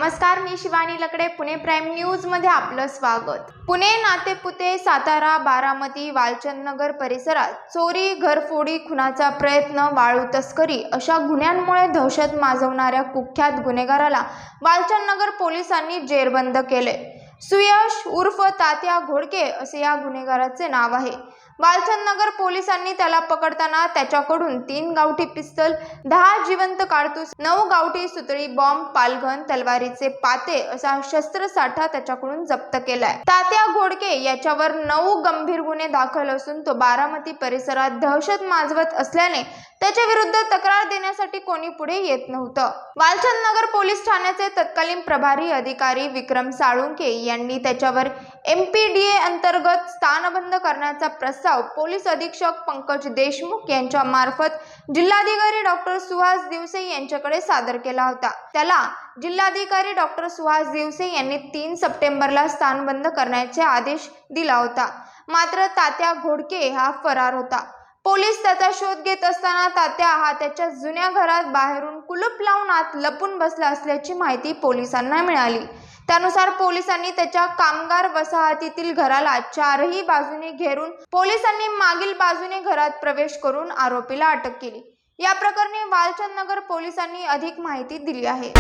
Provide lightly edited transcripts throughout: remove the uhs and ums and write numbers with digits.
नमस्कार, मी शिवानी लकडे. Pune prime news मध्ये आपलं स्वागत. पुणे, नातेपुते, सातारा, बारामती, वालचंदनगर परिसरात चोरी, घरफोडी, खुनाचा प्रयत्न, वाळू तस्करी अशा गुन्ह्यांमुळे दहशत माजवणाऱ्या कुख्यात गुन्हेगाराला वालचंदनगर पोलिसांनी जेरबंद केले. सुयश उर्फ तात्या घोडके असे या गुन्हेगाराचे नाव आहे. वालचंदनगर पोलिसांनी त्याला पकडताना त्याच्याकडून 3 गावठी पिस्तल, 10 जिवंत काडतूस, 9 गावठी सुतळी बॉम्ब, पालघन, तलवारीचे पाते असा शस्त्रसाठा त्याच्याकडून जप्त केलाय. तात्या घोडके याच्यावर 9 गंभीर गुन्हे दाखल असून तो बारामती परिसरात दहशत माजवत असल्याने त्याच्या विरुद्ध तक्रार देण्यासाठी कोणी पुढे येत नव्हतं. वालचंदनगर पोलीस ठाण्याचे तत्कालीन प्रभारी अधिकारी विक्रम साळुंके यांनी त्याच्यावर MPDA अंतर्गत स्थानबंद करण्याचा प्रस्ताव पोलीस अधीक्षक पंकज देशमुख यांच्या मार्फत जिल्हाधिकारी डॉक्टर सुहास दिवसे यांच्याकडे सादर केला होता. त्याला जिल्हाधिकारी डॉक्टर सुहास दिवसे यांनी 3 सप्टेंबरला स्थानबंद करण्याचे आदेश दिला होता. मात्र तात्या घोडके हा फरार होता. पोलीस त्याचा शोध घेत असताना तात्या हा त्याच्या जुन्या घरात बाहेरून कुलूप लावून आत लपून बसला असल्याची माहिती पोलिसांना मिळाली. त्यानुसार पोलिसांनी त्याच्या कामगार वसाहतीतील घराला 4ही बाजूने घेरून पोलिसांनी मागील बाजूने घरात प्रवेश करून आरोपीला अटक केली. या प्रकरणी वालचंदनगर पोलिसांनी अधिक माहिती दिली आहे.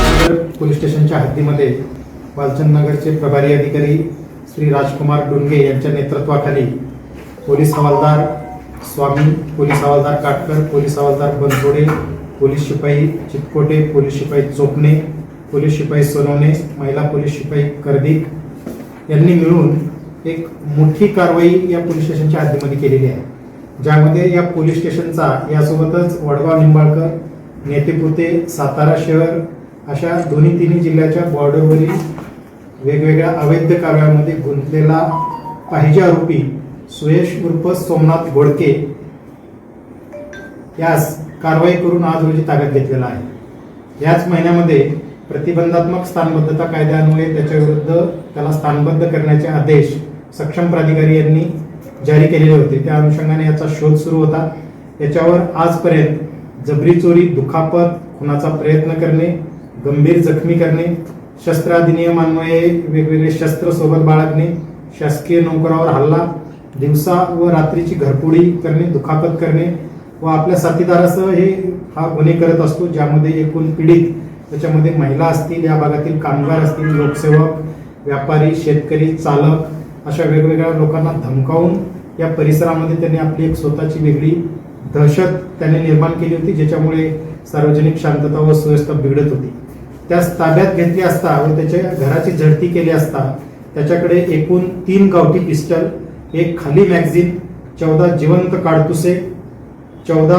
पोलीस स्टेशनच्या हद्दीमध्ये वालचंदनगरचे प्रभारी अधिकारी श्री राजकुमार डोंगे यांच्या नेतृत्वाखाली पोलीस हवालदार स्वामी, पोलीस हवालदार काटकर, पोलीस हवालदार बनसोडे, पोलीस शिपाई चितकोटे, पोलीस शिपाई चोपणे, पोलीस शिपाई सोनवणे, महिला पोलीस शिपाई कर्दिक यांनी मिळून एक मोठी कारवाई या पोलीस स्टेशनच्या हद्दीमध्ये केलेली आहे. ज्यामध्ये या पोलीस स्टेशनचा यासोबतच वडगाव, निंबाळकर, नेतेपुते, सातारा शहर अशा तिन्ही जिल्ह्याच्या बॉर्डरवरील वेगवेगळ्या अवैध कारवायांमध्ये गुंतलेला पाहिजे आरोपी सुयश उर्फ सोमनाथ घोडके यास कारवाई करून आज रोजी ताब्यात घेतलेला आहे. याच महिन्यामध्ये प्रतिबंधात्मक स्थानबद्धता कायद्यान्वये त्याच्या विरुद्ध त्याला स्थानबद्ध करण्याचे आदेश सक्षम प्राधिकारी यांनी जारी केलेले होते. त्या अनुषंगाने याचा शोध सुरू होता. याच्यावर आजपर्यंत जबरी चोरी, दुखापत, खुनाचा प्रयत्न करणे, गंभीर जखमी करणे, शस्त्र अधिनियमान्वये वेगवेगळे शस्त्र सोबत बाळगणे, शासकीय नोकरावर हल्ला, दिवसा व रात्रीची घरफोडी करणे, दुखापत करणे व आपल्या साथीदारासह हा गुन्हे करत असतो. ज्यामध्ये एकूण पीडित त्याच्यामध्ये महिला असतील, या भागातील कामगार असतील, लोकसेवक, व्यापारी, शेतकरी, चालक अशा वेगवेगळ्या लोकांना धमकावून या परिसरामध्ये त्यांनी आपली एक स्वतःची वेगळी दहशत त्यांनी निर्माण केली होती, ज्याच्यामुळे सार्वजनिक शांतता व सुव्यवस्था बिघडत होती. त्यास ताब्यात घेतली असता व त्याच्या घराची झडती केली असता त्याच्याकडे एकूण 3 गावठी पिस्टल, 1 खाली मॅगझिन, 14 जिवंत काडतुसे, 14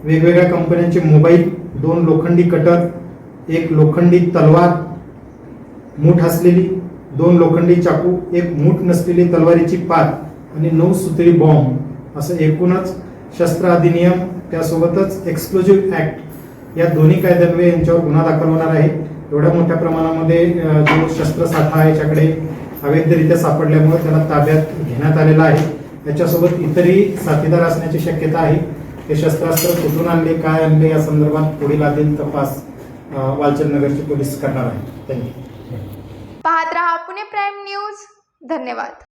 वेगवेगळ्या कंपन्यांचे मोबाईल, 2 लोखंडी कटर, 1 लोखंडी तलवार मूठ असलेली, 2 लोखंडी चाकू, 1 मूठ नसलेली तलवारीची पात आणि 9 सुतळी बॉम्ब असं एकूणच शस्त्र अधिनियम त्यासोबतच एक्सप्लोजिव्ह ऍक्ट या दोन्ही कायद्यान्वये यांच्यावर गुन्हा दाखल होणार आहे. एवढ्या मोठ्या प्रमाणामध्ये जो शस्त्रसाठा याच्याकडे अवैधरित्या सापडल्यामुळे त्याला ताब्यात घेण्यात आलेला आहे. याच्यासोबत इतरही साथीदार असण्याची शक्यता आहे. हे शस्त्रास्त्र कुठून आणले, काय आणले या संदर्भात पुढील आधील तपास वालचंदनगरचे पोलीस करणार आहेत. थँक्यू. पाहत रहा पुणे प्राईम न्यूज. धन्यवाद.